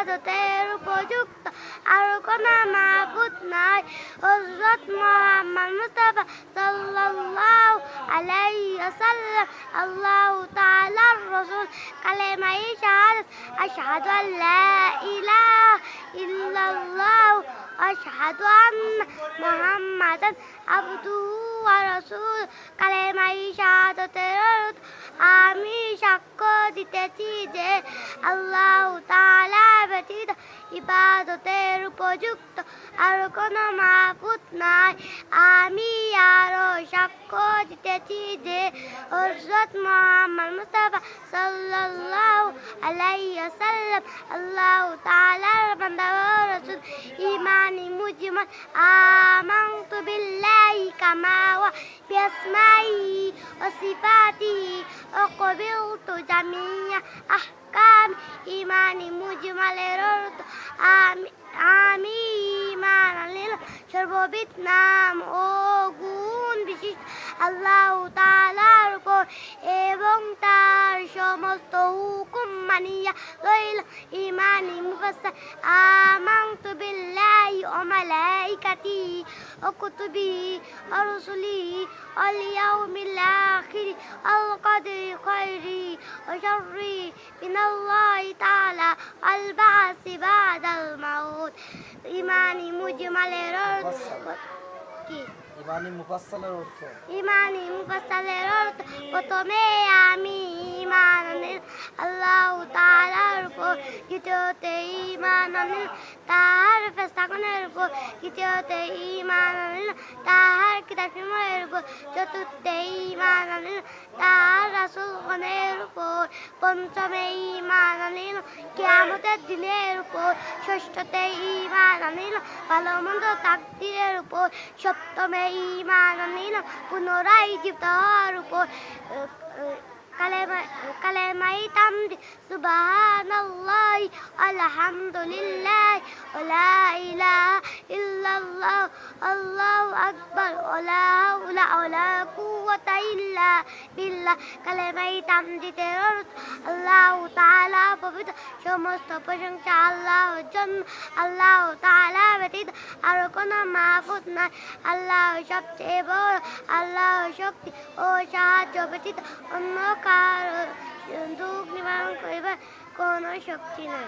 ইবাদতের উপযুক্ত আর কোন মাবুদ নাই। হযরত মুহাম্মদ মুস্তাফা সাল্লাল্লাহু আলাইহি ওয়াসাল্লাম আল্লাহু তাআলার রাসূল। কালেমায়ে শাহাদাত আশহাদু আল্লা ইলাহা ইল্লাল্লাহ ওয়া আশহাদু আন্না মুহাম্মাদান আবদুহু ওয়া রাসূলুহু। কালেমায়ে শাহাদাতের অর্থ আমি সাক্ষ্য দিতেছি যে আল্লাহ তাআলা ব্যতীত ইবাদতের উপযুক্ত আর কোন মাবুদ নাই। আমি আরো সাক্ষ্য দিতেছি যে হযরত মুহাম্মদ মুস্তাফা সাল্লাল্লাহু আলাইহি ওয়াসাল্লাম আল্লাহ তাআলার বান্দা ও রাসূল। ঈমানি মুজমাল আমানতু বিল্লাহি কামা ওয়া বিআসমাইহি ওয়া সিফাতিহি ওয়া ক্বাবিলতু জামিআ আহকাম। ঈমানি মুজমালের অর্থ আমি ঈমান আনলাম সর্ববিধ নাম ও গুণ বিশিষ্ট আল্লাহ তাআলার উপর এবং তার সমস্ত হুকুম মানিয়া লইলাম। ঈমানি মুফাসসাল আমানতু বিল্লাহি ওয়া মালাইকাতিহি ওয়া কুতুবিহি ওয়া রুসুলিহি ওয়াল ইয়াউমিল আখির ওয়াল কদরি খাইরিহি ওয়া শাররিহি মিনাল্লাহি তাআলা ওয়াল বা'সি বা'দাল মাউত। ঈমানি মুজমালের অর্থ কি? ঈমানি মুফাসসালের অর্থ প্রথমে আমি ঈমান আনলাম আল্লাহ তাআলার উপর, দ্বিতীয়তে ঈমান আনলাম তাঁর ফেরেশতাগণের উপর, তৃতীয়তে ঈমান আনলাম তাঁর কিতাবসমূহের উপর, চতুর্থে ঈমান আনলাম তাঁর রাসূলগণের উপর, পঞ্চমে ঈমান আনলাম কিয়ামতের দিনের উপর, ষষ্ঠতে ঈমান আনলাম ভালো মন্দ তাকদীরের উপর, সপ্তমে ঈমান আনলাম পুনরায় জীবিত হওয়ার উপর। কালেমায়ে তামজিদ সুবহানাল্লাহি আলহামদুলিল্লাহি ওয়া লা ইলাহা ইল্লাল্লাহ আল্লাহু আকবার ওয়া লা হাওলা ওয়া লা কুওয়াতা ইল্লা বিল্লাহ। কালেমায়ে তামজিদের অর্থ আল্লাহ তাআলা পবিত্র, সমস্ত প্রশংসা আল্লাহর জন্য। আল্লাহ তাআলা ব্যতীত আর কোন মাবুদ নাই। আল্লাহ সবচেয়ে বড়। আল্লাহর শক্তি ও সাহায্য ব্যতীত অন্য কারো দুঃখ নিবারণ করিবার কোন শক্তি নাই।